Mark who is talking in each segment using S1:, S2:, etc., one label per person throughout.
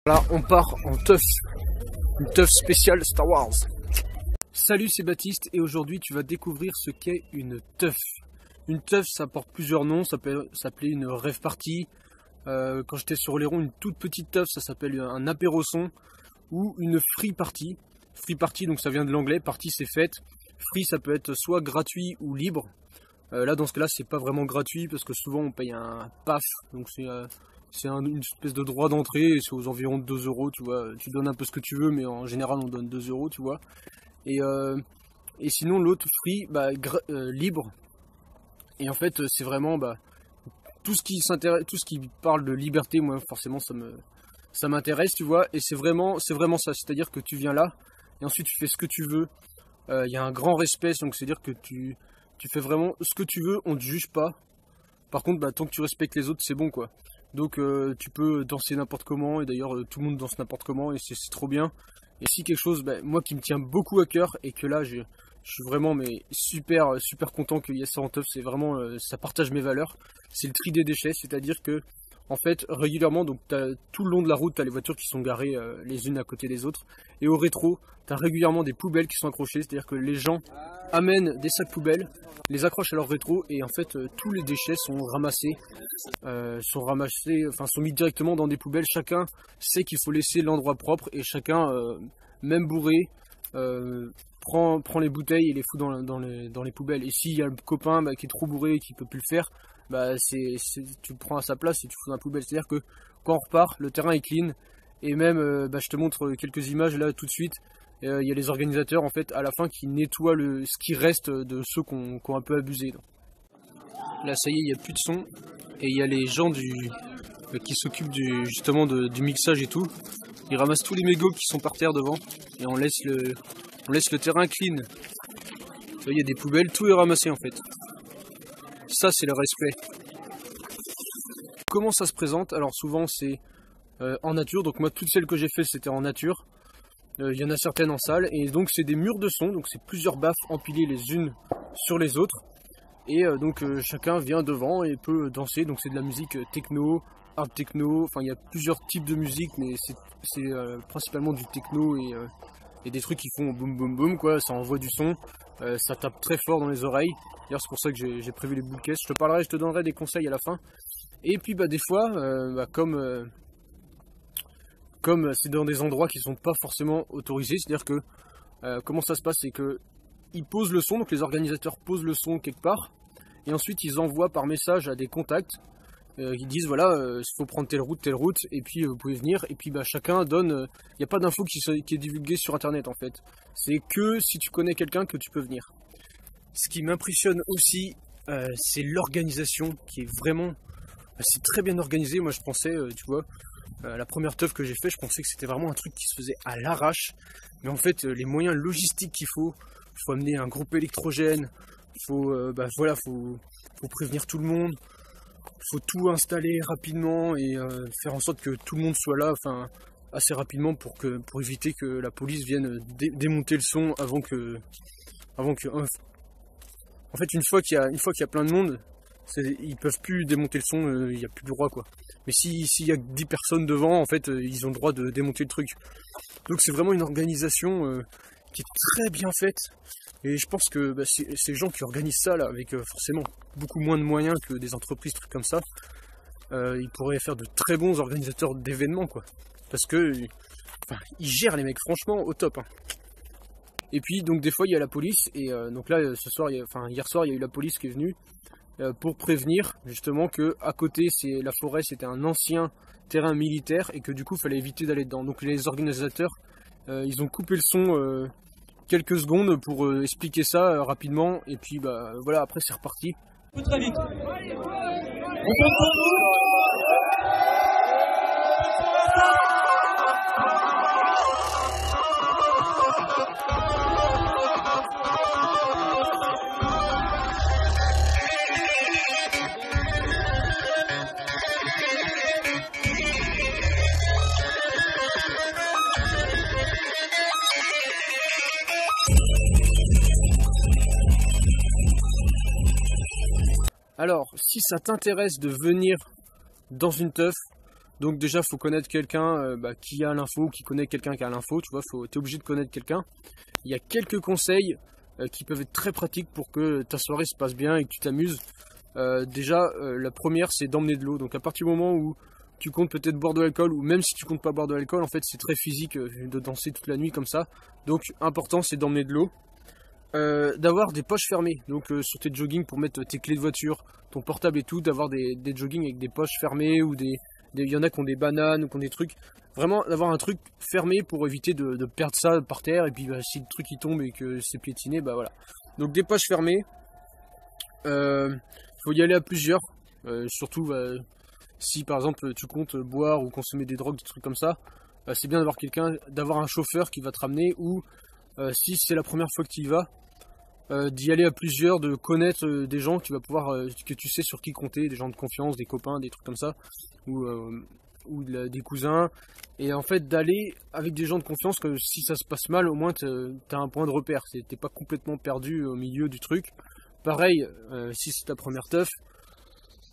S1: Là, on part en teuf, une teuf spéciale Star Wars. Salut, c'est Baptiste et aujourd'hui tu vas découvrir ce qu'est une teuf. Une teuf, ça porte plusieurs noms, ça peut s'appeler une rave party. Quand j'étais sur Oléron, une toute petite teuf, ça s'appelle un apéro-son ou une free party. Free party, donc ça vient de l'anglais, party c'est fête. Free, ça peut être soit gratuit ou libre. Là, dans ce cas-là, c'est pas vraiment gratuit parce que souvent on paye un PAF, donc c'est une espèce de droit d'entrée et c'est aux environs de 2 €, tu vois. Tu donnes un peu ce que tu veux, mais en général on donne 2 €, tu vois. Et sinon l'autre free, libre. Et en fait c'est vraiment tout ce qui parle de liberté, moi forcément ça m'intéresse, tu vois. Et c'est vraiment ça, c'est-à-dire que tu viens là et ensuite tu fais ce que tu veux. Il y a un grand respect, donc c'est-à-dire que tu fais vraiment ce que tu veux, on te juge pas. Par contre, tant que tu respectes les autres, c'est bon, quoi. Donc tu peux danser n'importe comment, et d'ailleurs tout le monde danse n'importe comment, et c'est trop bien. Et si quelque chose, moi qui me tient beaucoup à cœur, et que là je suis vraiment super content qu'il y ait ça en teuf, c'est vraiment, ça partage mes valeurs, c'est le tri des déchets, c'est-à-dire que en fait régulièrement, donc tout le long de la route, tu as les voitures qui sont garées les unes à côté des autres, et au rétro, tu as régulièrement des poubelles qui sont accrochées, c'est-à-dire que les gens amènent des sacs poubelles, les accrochent à leur rétro, et en fait tous les déchets sont ramassés, sont mis directement dans des poubelles. Chacun sait qu'il faut laisser l'endroit propre, et chacun, même bourré, prend les bouteilles et les fout dans les poubelles. Et s'il y a le copain qui est trop bourré et qui peut plus le faire, tu le prends à sa place et tu fous dans la poubelle. C'est-à-dire que quand on repart, le terrain est clean, et même je te montre quelques images là tout de suite. Il y a les organisateurs en fait à la fin qui nettoient ce qui reste de ceux qui ont un peu abusé. Là ça y est, il n'y a plus de son, et il y a les gens qui s'occupent justement du mixage et tout. Ils ramassent tous les mégots qui sont par terre devant, et on laisse le terrain clean. Il y a des poubelles, tout est ramassé en fait. Ça c'est le respect. Comment ça se présente? Alors souvent c'est en nature, donc moi toutes celles que j'ai fait c'était en nature. Il y en a certaines en salle, et donc c'est des murs de son, donc c'est plusieurs baffes empilées les unes sur les autres, et donc chacun vient devant et peut danser. Donc c'est de la musique techno, hard techno, enfin il y a plusieurs types de musique, mais c'est principalement du techno et des trucs qui font boum boum boum, quoi. Ça envoie du son, ça tape très fort dans les oreilles. D'ailleurs c'est pour ça que j'ai prévu les boules caisses. Je te donnerai des conseils à la fin. Et puis des fois, comme c'est dans des endroits qui ne sont pas forcément autorisés, c'est-à-dire que comment ça se passe, c'est que ils posent le son, donc les organisateurs posent le son quelque part, et ensuite ils envoient par message à des contacts, ils disent voilà, il faut prendre telle route, et puis vous pouvez venir, et puis chacun donne, il n'y a pas d'info qui est divulguée sur internet en fait, c'est que si tu connais quelqu'un que tu peux venir. Ce qui m'impressionne aussi, c'est l'organisation qui est vraiment, c'est très bien organisé. Moi je pensais, tu vois, la première teuf que j'ai fait, je pensais que c'était vraiment un truc qui se faisait à l'arrache, mais en fait les moyens logistiques qu'il faut amener un groupe électrogène, faut prévenir tout le monde, faut tout installer rapidement et faire en sorte que tout le monde soit là, assez rapidement pour éviter que la police vienne démonter le son avant que en fait une fois qu'il y a plein de monde, ils peuvent plus démonter le son, il n'y a plus le droit, quoi. Mais s'il y a 10 personnes devant, en fait, ils ont le droit de démonter le truc. Donc c'est vraiment une organisation qui est très bien faite. Et je pense que ces gens qui organisent ça, là, avec forcément beaucoup moins de moyens que des entreprises, trucs comme ça, ils pourraient faire de très bons organisateurs d'événements, quoi. Parce que ils gèrent les mecs, franchement, au top, hein. Et puis, donc des fois, il y a la police, et donc là, hier soir, il y a eu la police qui est venue, pour prévenir justement que à côté la forêt, c'était un ancien terrain militaire et que du coup il fallait éviter d'aller dedans. Donc les organisateurs ils ont coupé le son quelques secondes pour expliquer ça rapidement, et puis voilà, après c'est reparti.
S2: Très vite.
S1: Alors, si ça t'intéresse de venir dans une teuf, Donc déjà, faut connaître quelqu'un qui a l'info, qui connaît quelqu'un qui a l'info, tu vois, t'es obligé de connaître quelqu'un. Il y a quelques conseils qui peuvent être très pratiques pour que ta soirée se passe bien et que tu t'amuses. Déjà, la première, c'est d'emmener de l'eau. Donc à partir du moment où tu comptes peut-être boire de l'alcool, ou même si tu comptes pas boire de l'alcool, en fait c'est très physique de danser toute la nuit comme ça. Donc important, c'est d'emmener de l'eau. D'avoir des poches fermées, donc sur tes joggings pour mettre tes clés de voiture, ton portable et tout, d'avoir des joggings avec des poches fermées, ou il y en a qui ont des bananes ou qui ont des trucs, vraiment d'avoir un truc fermé pour éviter de perdre ça par terre, et puis si le truc il tombe et que c'est piétiné, bah voilà. Donc des poches fermées, faut y aller à plusieurs, surtout si par exemple tu comptes boire ou consommer des drogues, des trucs comme ça, c'est bien d'avoir un chauffeur qui va te ramener, ou si c'est la première fois que tu y vas, d'y aller à plusieurs, de connaître des gens que tu vas pouvoir, que tu sais sur qui compter, des gens de confiance, des copains, des trucs comme ça, ou des cousins, et en fait d'aller avec des gens de confiance, que si ça se passe mal, au moins t'as un point de repère, t'es pas complètement perdu au milieu du truc. Pareil, si c'est ta première teuf,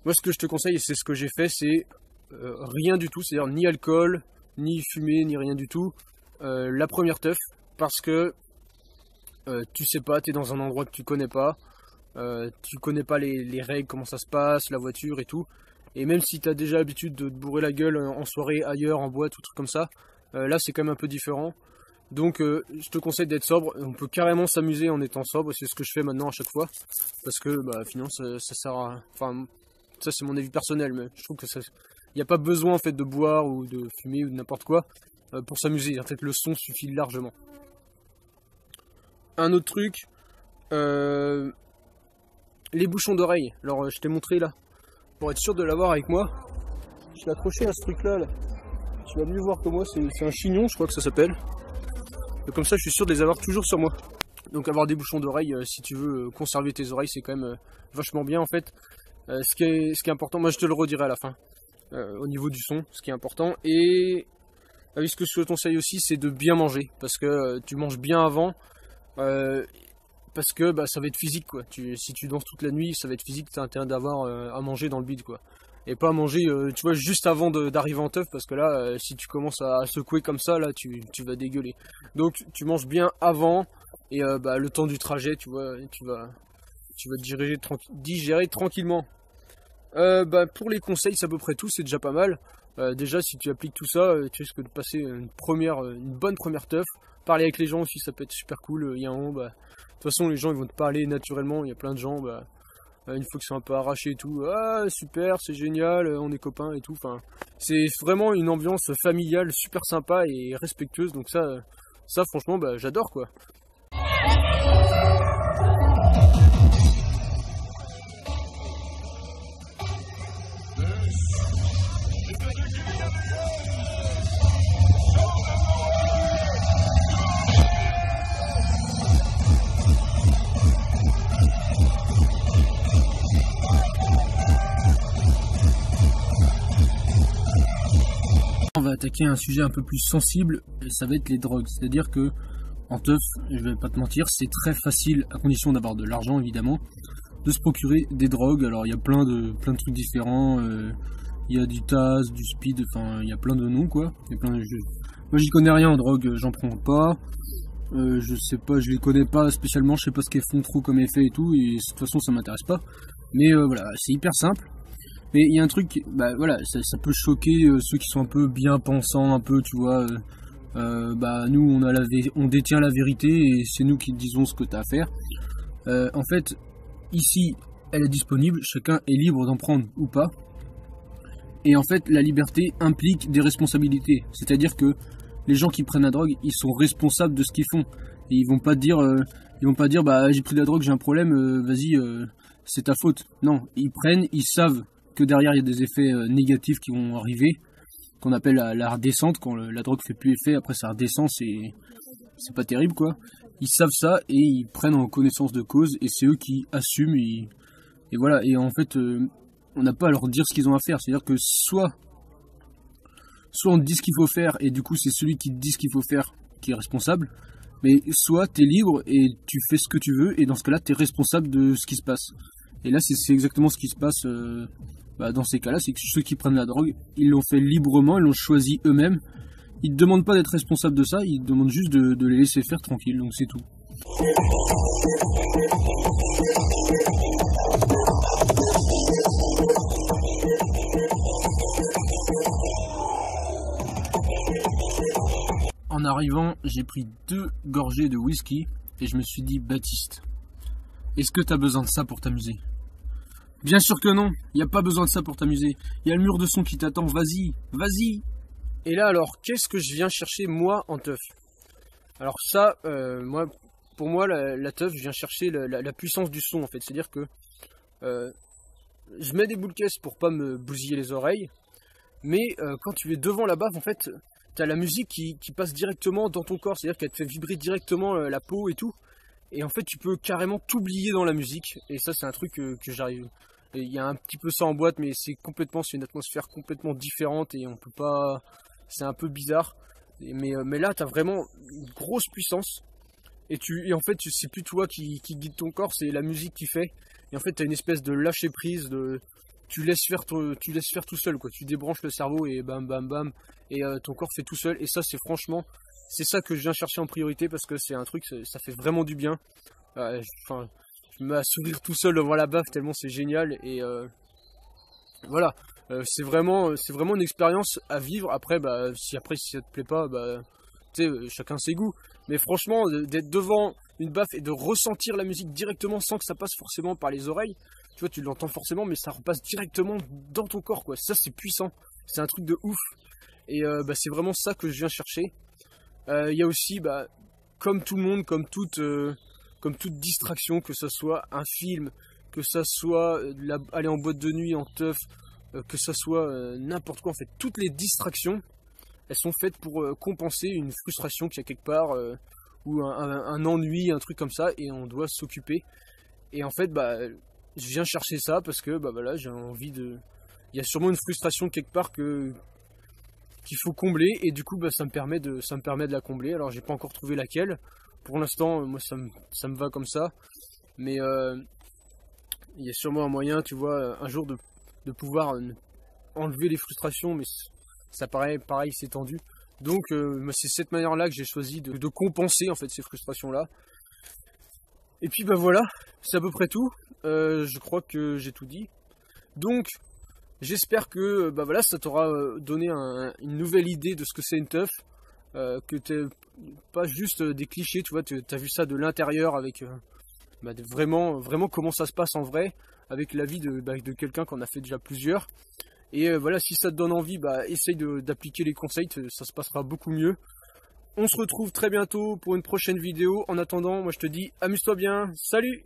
S1: moi ce que je te conseille, et c'est ce que j'ai fait, c'est rien du tout, c'est-à-dire ni alcool, ni fumée, ni rien du tout, la première teuf, parce que tu sais pas, tu es dans un endroit que tu connais pas les règles, comment ça se passe, la voiture et tout, et même si tu as déjà l'habitude de te bourrer la gueule en soirée, ailleurs, en boîte, ou truc comme ça, là c'est quand même un peu différent. Donc je te conseille d'être sobre. On peut carrément s'amuser en étant sobre, c'est ce que je fais maintenant à chaque fois, parce que finalement ça sert à... Enfin, ça c'est mon avis personnel, mais je trouve que il n'y a pas besoin en fait de boire ou de fumer ou de n'importe quoi pour s'amuser. En fait le son suffit largement. Un autre truc, les bouchons d'oreille. Alors je t'ai montré là, pour être sûr de l'avoir avec moi, je l'ai accroché à ce truc là. Tu vas mieux voir que moi, c'est un chignon je crois que ça s'appelle. Comme ça je suis sûr de les avoir toujours sur moi. Donc avoir des bouchons d'oreille, si tu veux conserver tes oreilles, c'est quand même vachement bien en fait. Ce qui est important, moi je te le redirai à la fin, au niveau du son, ce qui est important. Et ce que je te conseille aussi, c'est de bien manger, parce que tu manges bien avant, parce que ça va être physique quoi. Si tu danses toute la nuit, ça va être physique, tu as intérêt d'avoir à manger dans le bide quoi. Et pas manger, tu vois, juste avant d'arriver en teuf, parce que là, si tu commences à secouer comme ça, là, tu vas dégueuler. Donc, tu manges bien avant, et le temps du trajet, tu vois, tu vas digérer tranquillement. Pour les conseils, c'est à peu près tout, c'est déjà pas mal. Déjà, si tu appliques tout ça, tu risques de passer une bonne première teuf. Parler avec les gens aussi, ça peut être super cool. Il y a un moment, de toute façon, les gens ils vont te parler naturellement. Il y a plein de gens, une fois qu'ils sont un peu arrachés et tout, ah super, c'est génial, on est copains et tout. Enfin, c'est vraiment une ambiance familiale super sympa et respectueuse. Donc ça franchement, j'adore quoi. On va attaquer un sujet un peu plus sensible, et ça va être les drogues. C'est-à-dire que en teuf, je vais pas te mentir, c'est très facile, à condition d'avoir de l'argent évidemment, de se procurer des drogues. Alors il y a plein de trucs différents, il y a du TAS, du speed, enfin il y a plein de noms quoi. Moi j'y connais rien en drogue, j'en prends pas. Je sais pas, je les connais pas spécialement, je sais pas ce qu'elles font trop comme effet et tout, et de toute façon ça m'intéresse pas. Mais voilà, c'est hyper simple. Mais il y a un truc, ça peut choquer ceux qui sont un peu bien pensants, un peu, tu vois. Nous, on détient la vérité et c'est nous qui disons ce que t'as à faire. En fait, ici, elle est disponible, chacun est libre d'en prendre ou pas. Et en fait, la liberté implique des responsabilités. C'est-à-dire que les gens qui prennent la drogue, ils sont responsables de ce qu'ils font. Et ils vont pas dire, j'ai pris de la drogue, j'ai un problème, vas-y, c'est ta faute. Non, ils prennent, ils savent que derrière il y a des effets négatifs qui vont arriver, qu'on appelle la redescente, quand la drogue fait plus effet, après ça redescend, c'est pas terrible quoi. Ils savent ça et ils prennent en connaissance de cause, et c'est eux qui assument, et voilà. Et en fait, on n'a pas à leur dire ce qu'ils ont à faire, c'est-à-dire que soit on te dit ce qu'il faut faire, et du coup c'est celui qui te dit ce qu'il faut faire qui est responsable, mais soit t'es libre et tu fais ce que tu veux, et dans ce cas-là t'es responsable de ce qui se passe. Et là c'est exactement ce qui se passe Bah, dans ces cas-là, c'est que ceux qui prennent la drogue, ils l'ont fait librement, ils l'ont choisi eux-mêmes. Ils ne demandent pas d'être responsables de ça, ils demandent juste de les laisser faire tranquille, donc c'est tout. En arrivant, j'ai pris 2 gorgées de whisky et je me suis dit, Baptiste, est-ce que t'as besoin de ça pour t'amuser? Bien sûr que non, il n'y a pas besoin de ça pour t'amuser. Il y a le mur de son qui t'attend, vas-y, vas-y. Et là alors, qu'est-ce que je viens chercher moi en teuf? Alors ça, pour moi, la teuf, je viens chercher la puissance du son en fait. C'est-à-dire que je mets des boules caisses pour pas me bousiller les oreilles, mais quand tu es devant la baffe, en fait, t'as la musique qui passe directement dans ton corps, c'est-à-dire qu'elle te fait vibrer directement la peau et tout. Et en fait, tu peux carrément t'oublier dans la musique. Et ça, c'est un truc que j'arrive. Il y a un petit peu ça en boîte, mais c'est une atmosphère complètement différente et on peut pas. C'est un peu bizarre. Mais là, t'as vraiment une grosse puissance. Et en fait, c'est plus toi qui guide ton corps, c'est la musique qui fait. Et en fait, t'as une espèce de lâcher prise, tu laisses faire tout seul, quoi. Tu débranches le cerveau et bam, bam, bam. Et ton corps fait tout seul. Et ça, c'est ça que je viens chercher en priorité parce que c'est un truc, ça fait vraiment du bien. Je me mets à sourire tout seul devant la baffe tellement c'est génial. Et voilà, c'est vraiment une expérience à vivre. Après, si ça te plaît pas, tu sais, chacun ses goûts. Mais franchement, d'être devant une baffe et de ressentir la musique directement sans que ça passe forcément par les oreilles, tu vois, tu l'entends forcément, mais ça repasse directement dans ton corps, quoi. Ça, c'est puissant. C'est un truc de ouf. Et c'est vraiment ça que je viens chercher. Il y a aussi, comme tout le monde, comme toute distraction, que ce soit un film, que ça soit aller en boîte de nuit en teuf, que ça soit n'importe quoi, en fait, toutes les distractions, elles sont faites pour compenser une frustration qu'il y a quelque part, ou un ennui, un truc comme ça, et on doit s'occuper. Et en fait, je viens chercher ça parce que voilà, j'ai envie de. Il y a sûrement une frustration quelque part qu'il faut combler, et du coup ça me permet de la combler. Alors j'ai pas encore trouvé laquelle. Pour l'instant, moi ça me va comme ça. Mais il y a sûrement un moyen, tu vois, un jour de pouvoir enlever les frustrations, mais ça paraît pareil, c'est tendu. Donc c'est cette manière-là que j'ai choisi de compenser en fait ces frustrations-là. Et puis voilà, c'est à peu près tout. Je crois que j'ai tout dit. Donc j'espère que voilà, ça t'aura donné une nouvelle idée de ce que c'est une teuf. Que t'es pas juste des clichés, tu vois, t'as vu ça de l'intérieur avec vraiment comment ça se passe en vrai, avec l'avis de quelqu'un qui en a fait déjà plusieurs. Et voilà, si ça te donne envie, essaye d'appliquer les conseils, ça se passera beaucoup mieux. On se retrouve très bientôt pour une prochaine vidéo. En attendant, moi je te dis, amuse-toi bien, salut!